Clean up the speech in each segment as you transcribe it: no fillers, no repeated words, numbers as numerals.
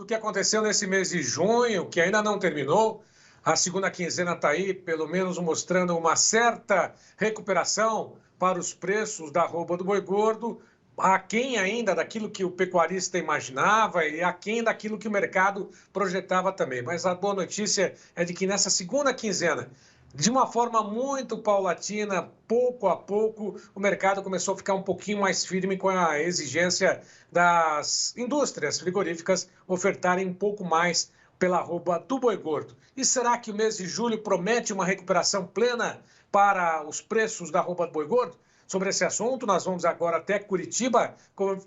do que aconteceu nesse mês de junho, que ainda não terminou. A segunda quinzena está aí, pelo menos mostrando uma certa recuperação para os preços da arroba do boi gordo, aquém ainda daquilo que o pecuarista imaginava e aquém daquilo que o mercado projetava também. Mas a boa notícia é de que nessa segunda quinzena, de uma forma muito paulatina, pouco a pouco, o mercado começou a ficar um pouquinho mais firme com a exigência das indústrias frigoríficas ofertarem um pouco mais pela arroba do boi gordo. E será que o mês de julho promete uma recuperação plena para os preços da arroba do boi gordo? Sobre esse assunto, nós vamos agora até Curitiba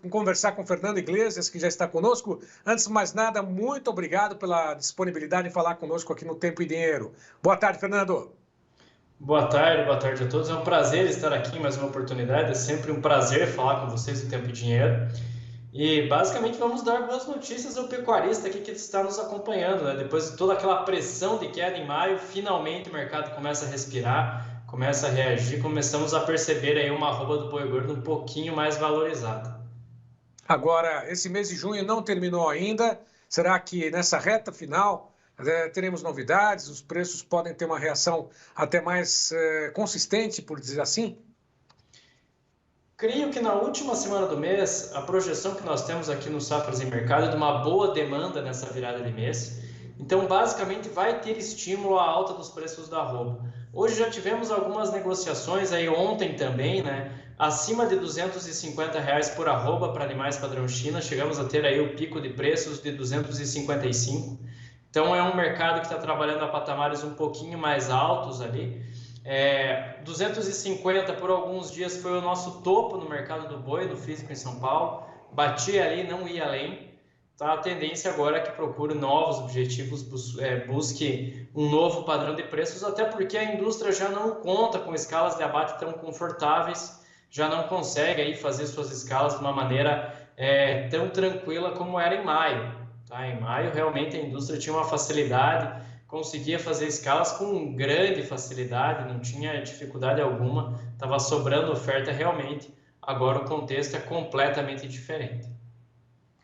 conversar com o Fernando Iglesias, que já está conosco. Antes de mais nada, muito obrigado pela disponibilidade de falar conosco aqui no Tempo e Dinheiro. Boa tarde, Fernando. Boa tarde a todos. É um prazer estar aqui em mais uma oportunidade. É sempre um prazer falar com vocês do Tempo e Dinheiro. E basicamente vamos dar boas notícias ao pecuarista aqui que está nos acompanhando, né? Depois de toda aquela pressão de queda em maio, finalmente o mercado começa a respirar, começa a reagir, começamos a perceber aí uma arroba do boi gordo um pouquinho mais valorizada. Agora, esse mês de junho não terminou ainda. Será que nessa reta final teremos novidades? Os preços podem ter uma reação até mais consistente, por dizer assim? Creio que na última semana do mês, a projeção que nós temos aqui no Safras e Mercado é de uma boa demanda nessa virada de mês. Então, basicamente, vai ter estímulo à alta dos preços da arroba. Hoje já tivemos algumas negociações, aí ontem também, né? Acima de R$250 por arroba para animais padrão China. Chegamos a ter aí o pico de preços de 255. Então, é um mercado que está trabalhando a patamares um pouquinho mais altos ali. 250 por alguns dias foi o nosso topo no mercado do boi, no físico em São Paulo. Batia ali, não ia além. Tá? A tendência agora é que procure novos objetivos, busque um novo padrão de preços, até porque a indústria já não conta com escalas de abate tão confortáveis, já não consegue aí fazer suas escalas de uma maneira tão tranquila como era em maio. Tá? Em maio, realmente, a indústria tinha uma facilidade, conseguia fazer escalas com grande facilidade, não tinha dificuldade alguma, estava sobrando oferta realmente. Agora o contexto é completamente diferente.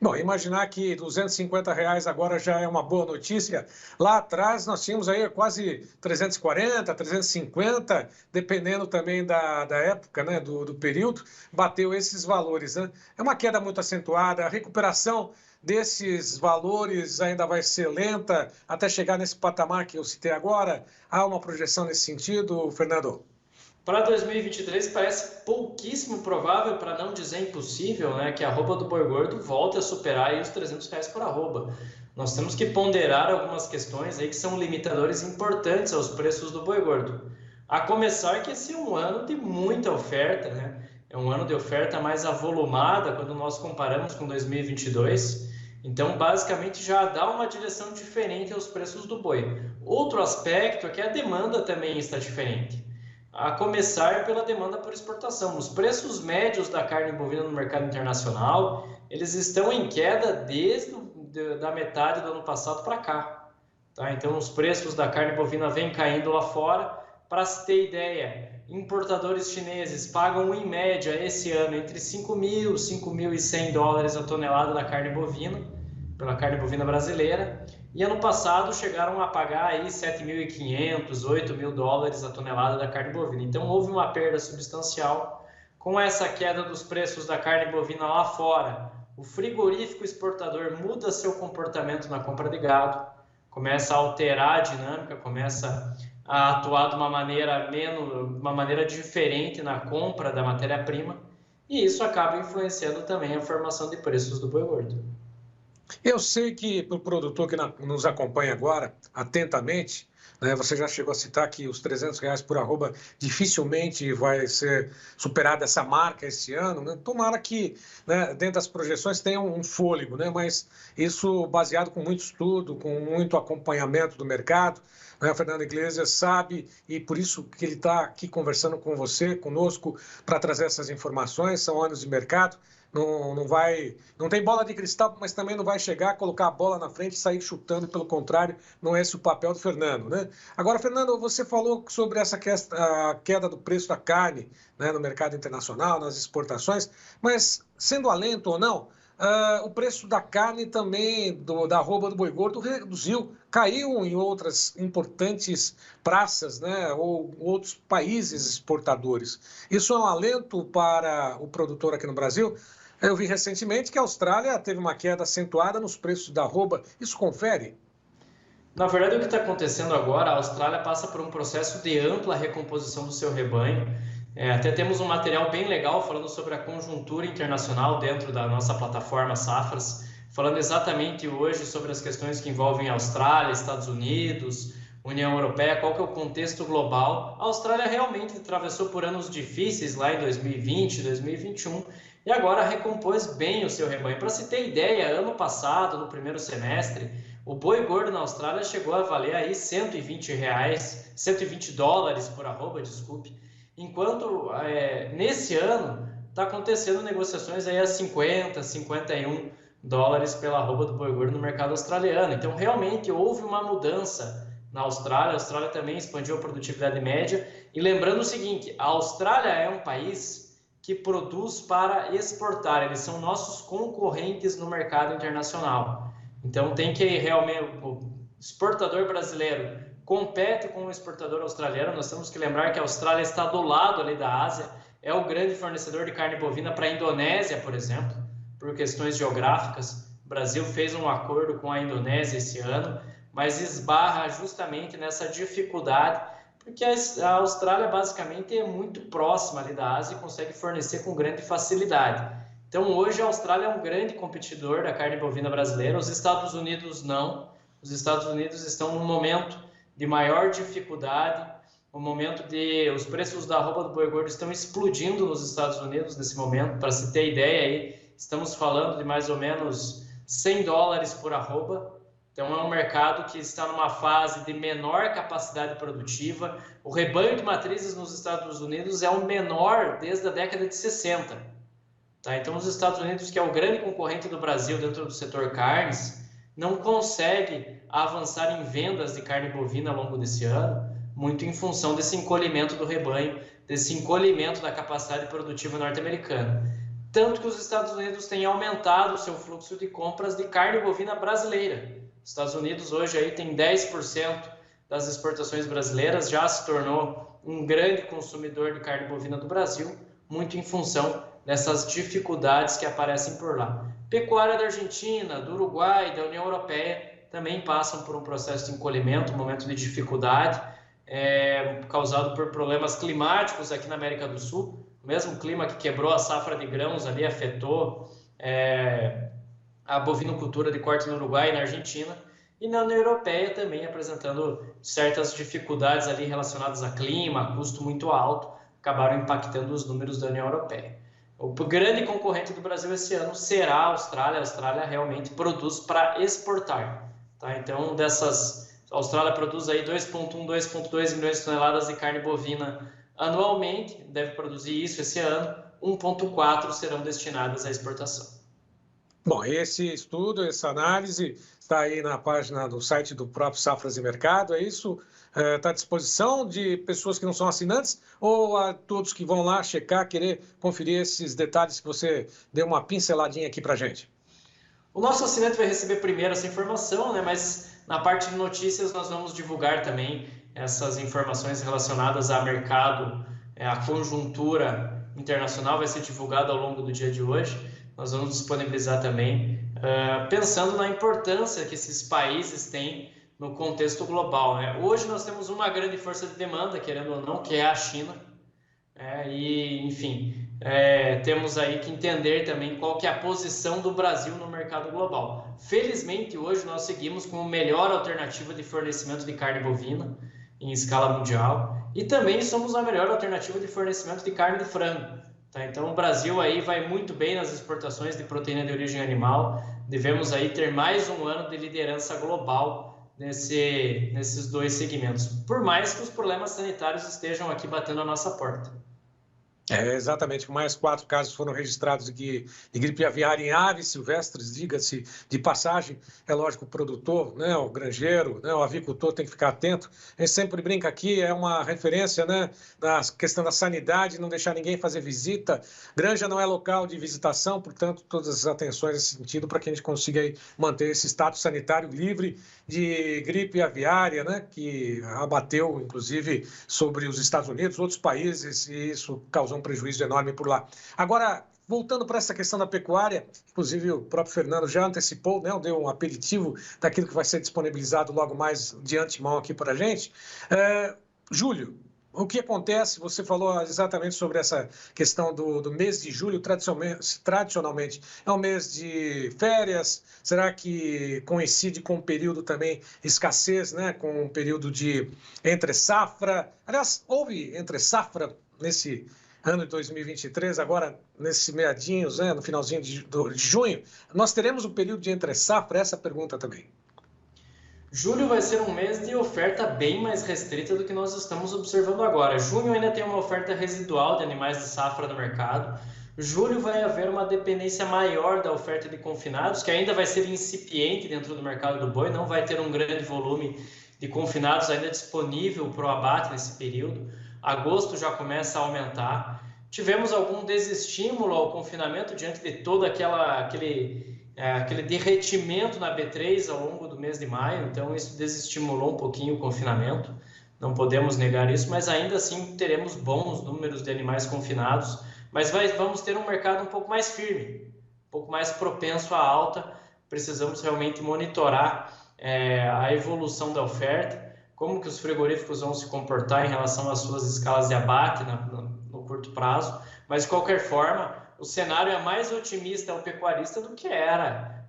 Bom, imaginar que R$250 agora já é uma boa notícia. Lá atrás nós tínhamos aí quase 340, 350, dependendo também da época, né, do período, bateu esses valores, né? É uma queda muito acentuada, a recuperação desses valores ainda vai ser lenta até chegar nesse patamar que eu citei agora. Há uma projeção nesse sentido, Fernando? Para 2023 parece pouquíssimo provável, para não dizer impossível, né, que a arroba do boi gordo volte a superar aí os R$300 por arroba. Nós temos que ponderar algumas questões aí que são limitadores importantes aos preços do boi gordo. A começar que esse é um ano de muita oferta, né? É um ano de oferta mais avolumada quando nós comparamos com 2022. Então, basicamente, já dá uma direção diferente aos preços do boi. Outro aspecto é que a demanda também está diferente. A começar pela demanda por exportação. Os preços médios da carne bovina no mercado internacional, eles estão em queda desde da metade do ano passado para cá. Tá? Então, os preços da carne bovina vêm caindo lá fora. Para se ter ideia, importadores chineses pagam em média esse ano entre 5.000 e 5.100 dólares a tonelada da carne bovina, pela carne bovina brasileira. E ano passado chegaram a pagar aí 7.500, 8.000 dólares a tonelada da carne bovina. Então houve uma perda substancial. Com essa queda dos preços da carne bovina lá fora, o frigorífico exportador muda seu comportamento na compra de gado, começa a alterar a dinâmica, começa a atuar de uma maneira diferente na compra da matéria-prima, e isso acaba influenciando também a formação de preços do boi gordo. Eu sei que para o produtor que nos acompanha agora, atentamente, né, você já chegou a citar que os R$300 por arroba dificilmente vai ser superada essa marca esse ano, né? Tomara que, né, dentro das projeções tenha um fôlego, né? Mas isso baseado com muito estudo, com muito acompanhamento do mercado. O Fernando Iglesias sabe, e por isso que ele está aqui conversando com você, conosco, para trazer essas informações. São anos de mercado. Não tem bola de cristal, mas também não vai chegar, colocar a bola na frente e sair chutando, pelo contrário, não é esse o papel do Fernando, né? Agora, Fernando, você falou sobre essa queda do preço da carne, né, no mercado internacional, nas exportações, mas sendo alento ou não, o preço da carne também, da arroba do boi gordo, reduziu, caiu em outras importantes praças, né, ou outros países exportadores. Isso é um alento para o produtor aqui no Brasil. Eu vi recentemente que a Austrália teve uma queda acentuada nos preços da arroba. Isso confere? Na verdade, o que está acontecendo agora, a Austrália passa por um processo de ampla recomposição do seu rebanho. Até temos um material bem legal falando sobre a conjuntura internacional dentro da nossa plataforma Safras, falando exatamente hoje sobre as questões que envolvem Austrália, Estados Unidos, União Europeia, qual que é o contexto global. A Austrália realmente atravessou por anos difíceis lá em 2020, 2021 e agora recompôs bem o seu rebanho. Para se ter ideia, ano passado, no primeiro semestre, o boi gordo na Austrália chegou a valer aí R$ 120 por arroba, desculpe. Enquanto nesse ano está acontecendo negociações aí a 50, 51 dólares pela arroba do boi gordo no mercado australiano. Então, realmente houve uma mudança na Austrália. A Austrália também expandiu a produtividade média. E lembrando o seguinte, a Austrália é um país que produz para exportar. Eles são nossos concorrentes no mercado internacional. Então, tem que realmente... O exportador brasileiro compete com o exportador australiano. Nós temos que lembrar que a Austrália está do lado ali da Ásia, é o grande fornecedor de carne bovina para a Indonésia, por exemplo, por questões geográficas. O Brasil fez um acordo com a Indonésia esse ano, mas esbarra justamente nessa dificuldade, porque a Austrália basicamente é muito próxima ali da Ásia e consegue fornecer com grande facilidade. Então, hoje a Austrália é um grande competidor da carne bovina brasileira, os Estados Unidos não. Os Estados Unidos estão num momento de maior dificuldade, o momento de os preços da arroba do boi gordo estão explodindo nos Estados Unidos nesse momento. Para se ter ideia aí, estamos falando de mais ou menos 100 dólares por arroba. Então é um mercado que está numa fase de menor capacidade produtiva. O rebanho de matrizes nos Estados Unidos é o menor desde a década de 60. Tá? Então os Estados Unidos, que é o grande concorrente do Brasil dentro do setor carnes, não consegue avançar em vendas de carne bovina ao longo desse ano, muito em função desse encolhimento do rebanho, desse encolhimento da capacidade produtiva norte-americana. Tanto que os Estados Unidos têm aumentado o seu fluxo de compras de carne bovina brasileira. Os Estados Unidos hoje aí tem 10% das exportações brasileiras, já se tornou um grande consumidor de carne bovina do Brasil, muito em função dessas dificuldades que aparecem por lá. Pecuária da Argentina, do Uruguai, da União Europeia também passam por um processo de encolhimento, um momento de dificuldade, causado por problemas climáticos aqui na América do Sul. O mesmo clima que quebrou a safra de grãos ali afetou a bovinocultura de corte no Uruguai e na Argentina. E na União Europeia também apresentando certas dificuldades ali relacionadas a clima, custo muito alto, acabaram impactando os números da União Europeia. O grande concorrente do Brasil esse ano será a Austrália. A Austrália realmente produz para exportar. Tá? Então, a Austrália produz aí 2,1, 2,2 milhões de toneladas de carne bovina anualmente, deve produzir isso esse ano, 1,4 serão destinadas à exportação. Bom, esse estudo, essa análise está aí na página do site do próprio Safras e Mercado, é isso? Está à disposição de pessoas que não são assinantes ou a todos que vão lá checar, querer conferir esses detalhes que você deu uma pinceladinha aqui para a gente? O nosso assinante vai receber primeiro essa informação, né? Mas na parte de notícias nós vamos divulgar também essas informações relacionadas a mercado, a conjuntura internacional vai ser divulgada ao longo do dia de hoje. Nós vamos disponibilizar também, pensando na importância que esses países têm no contexto global, né? Hoje nós temos uma grande força de demanda, querendo ou não, que é a China. Temos aí que entender também qual que é a posição do Brasil no mercado global. Felizmente, hoje nós seguimos com a melhor alternativa de fornecimento de carne bovina em escala mundial e também somos a melhor alternativa de fornecimento de carne de frango. Tá? Então, o Brasil aí vai muito bem nas exportações de proteína de origem animal. Devemos aí ter mais um ano de liderança global nesses dois segmentos, por mais que os problemas sanitários estejam aqui batendo a nossa porta. Exatamente, mais 4 casos foram registrados de gripe aviária em aves silvestres, diga-se de passagem. É lógico, o produtor, né, o granjeiro, né, o avicultor tem que ficar atento. A gente sempre brinca aqui, é uma referência, né, na questão da sanidade, não deixar ninguém fazer visita. Granja não é local de visitação, portanto, todas as atenções nesse sentido para que a gente consiga aí manter esse status sanitário livre de gripe aviária, né, que abateu, inclusive, sobre os Estados Unidos, outros países, e isso causou um prejuízo enorme por lá. Agora, voltando para essa questão da pecuária, inclusive o próprio Fernando já antecipou, né, deu um aperitivo daquilo que vai ser disponibilizado logo mais de antemão aqui para a gente. Júlio, o que acontece? Você falou exatamente sobre essa questão do mês de julho, tradicionalmente é um mês de férias. Será que coincide com um período também escassez, né? Com um período de entre-safra? Aliás, houve entre-safra nesse ano de 2023, agora nesse meadinhos, né? No finalzinho de junho. Nós teremos um período de entre-safra? Essa pergunta também. Julho vai ser um mês de oferta bem mais restrita do que nós estamos observando agora. Junho ainda tem uma oferta residual de animais de safra no mercado. Julho vai haver uma dependência maior da oferta de confinados, que ainda vai ser incipiente dentro do mercado do boi, não vai ter um grande volume de confinados ainda disponível para o abate nesse período. Agosto já começa a aumentar. Tivemos algum desestímulo ao confinamento diante de todo aquele derretimento na B3 ao longo do mês de maio, então isso desestimulou um pouquinho o confinamento, não podemos negar isso, mas ainda assim teremos bons números de animais confinados, mas vamos ter um mercado um pouco mais firme, um pouco mais propenso à alta. Precisamos realmente monitorar a evolução da oferta, como que os frigoríficos vão se comportar em relação às suas escalas de abate no curto prazo, mas de qualquer forma, o cenário é mais otimista ao pecuarista do que era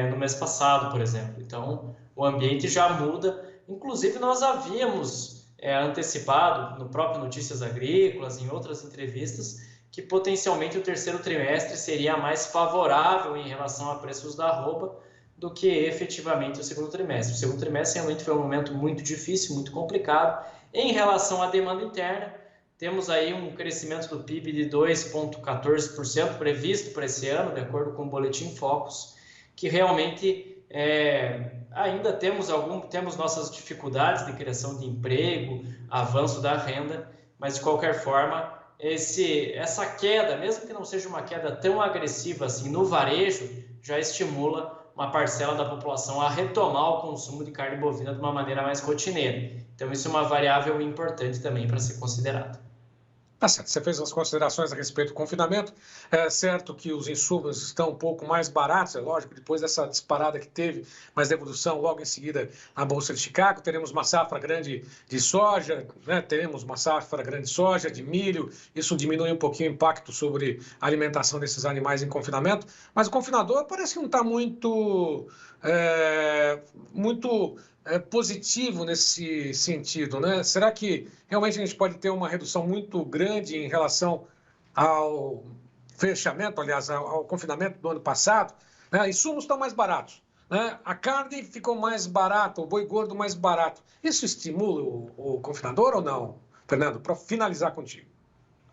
no mês passado, por exemplo. Então, o ambiente já muda. Inclusive, nós havíamos antecipado no próprio Notícias Agrícolas, em outras entrevistas, que potencialmente o terceiro trimestre seria mais favorável em relação a preços da arroba do que efetivamente o segundo trimestre. O segundo trimestre realmente foi um momento muito difícil, muito complicado. Em relação à demanda interna, temos aí um crescimento do PIB de 2,14% previsto para esse ano, de acordo com o Boletim Focus, que realmente ainda temos nossas dificuldades de criação de emprego, avanço da renda, mas de qualquer forma, essa queda, mesmo que não seja uma queda tão agressiva assim no varejo, já estimula uma parcela da população a retomar o consumo de carne bovina de uma maneira mais rotineira. Então, isso é uma variável importante também para ser considerada. Tá certo, você fez as considerações a respeito do confinamento. É certo que os insumos estão um pouco mais baratos, é lógico, depois dessa disparada que teve, mais devolução logo em seguida na Bolsa de Chicago. Teremos uma safra grande de soja, né? Teremos uma safra grande de soja, de milho. Isso diminui um pouquinho o impacto sobre a alimentação desses animais em confinamento. Mas o confinador parece que não está muito positivo nesse sentido, né? Será que realmente a gente pode ter uma redução muito grande em relação ao fechamento, aliás, ao confinamento do ano passado? Né? Insumos estão mais baratos, né? A carne ficou mais barata, o boi gordo mais barato. Isso estimula o confinador ou não? Fernando, para finalizar contigo.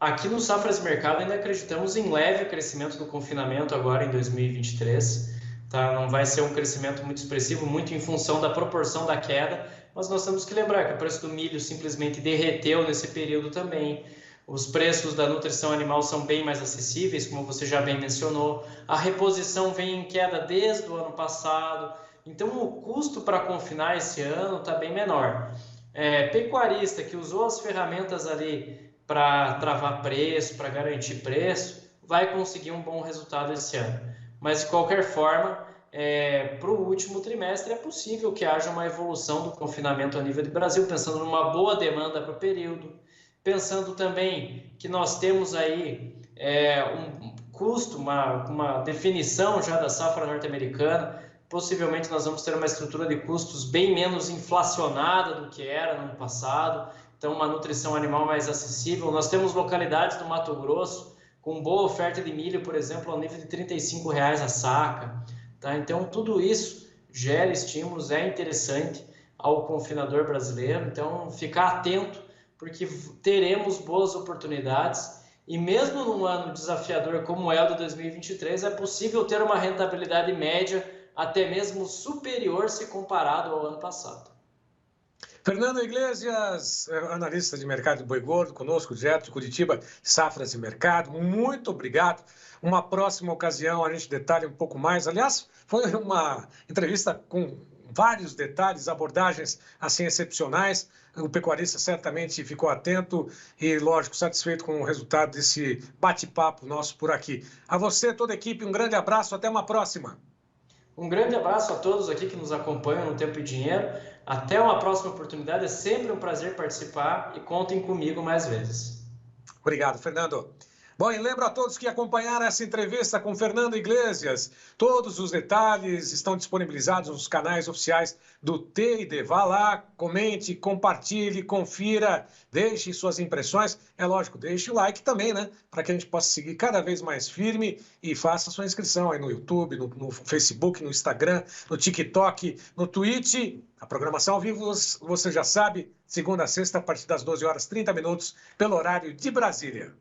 Aqui no Safras Mercado ainda acreditamos em leve crescimento do confinamento agora em 2023. Tá? Não vai ser um crescimento muito expressivo, muito em função da proporção da queda, mas nós temos que lembrar que o preço do milho simplesmente derreteu nesse período também. Os preços da nutrição animal são bem mais acessíveis, como você já bem mencionou. A reposição vem em queda desde o ano passado. Então, o custo para confinar esse ano está bem menor. Pecuarista que usou as ferramentas ali para travar preço, para garantir preço, vai conseguir um bom resultado esse ano. Mas, de qualquer forma, para o último trimestre é possível que haja uma evolução do confinamento a nível de Brasil, pensando numa boa demanda para o período, pensando também que nós temos aí um custo, uma definição já da safra norte-americana. Possivelmente nós vamos ter uma estrutura de custos bem menos inflacionada do que era no ano passado, então uma nutrição animal mais acessível. Nós temos localidades do Mato Grosso com boa oferta de milho, por exemplo, ao nível de R$ 35,00 a saca. Tá? Então, tudo isso gera estímulos, é interessante ao confinador brasileiro. Então, ficar atento, porque teremos boas oportunidades E mesmo num ano desafiador como é o de 2023, é possível ter uma rentabilidade média até mesmo superior se comparado ao ano passado. Fernando Iglesias, analista de mercado de boi gordo, conosco direto de Curitiba, Safras e Mercado. Muito obrigado. Uma próxima ocasião a gente detalha um pouco mais. Aliás, foi uma entrevista com vários detalhes, abordagens assim excepcionais. O pecuarista certamente ficou atento e, lógico, satisfeito com o resultado desse bate-papo nosso por aqui. A você, toda a equipe, um grande abraço. Até uma próxima. Um grande abraço a todos aqui que nos acompanham no Tempo e Dinheiro. Até uma próxima oportunidade. É sempre um prazer participar e contem comigo mais vezes. Obrigado, Fernando. Bom, e lembro a todos que acompanharam essa entrevista com Fernando Iglesias. Todos os detalhes estão disponibilizados nos canais oficiais do T&D. Vá lá, comente, compartilhe, confira, deixe suas impressões. É lógico, deixe o like também, né? Para que a gente possa seguir cada vez mais firme e faça sua inscrição aí no YouTube, no Facebook, no Instagram, no TikTok, no Twitch. A programação ao vivo, você já sabe, segunda a sexta, a partir das 12 horas 30 minutos, pelo horário de Brasília.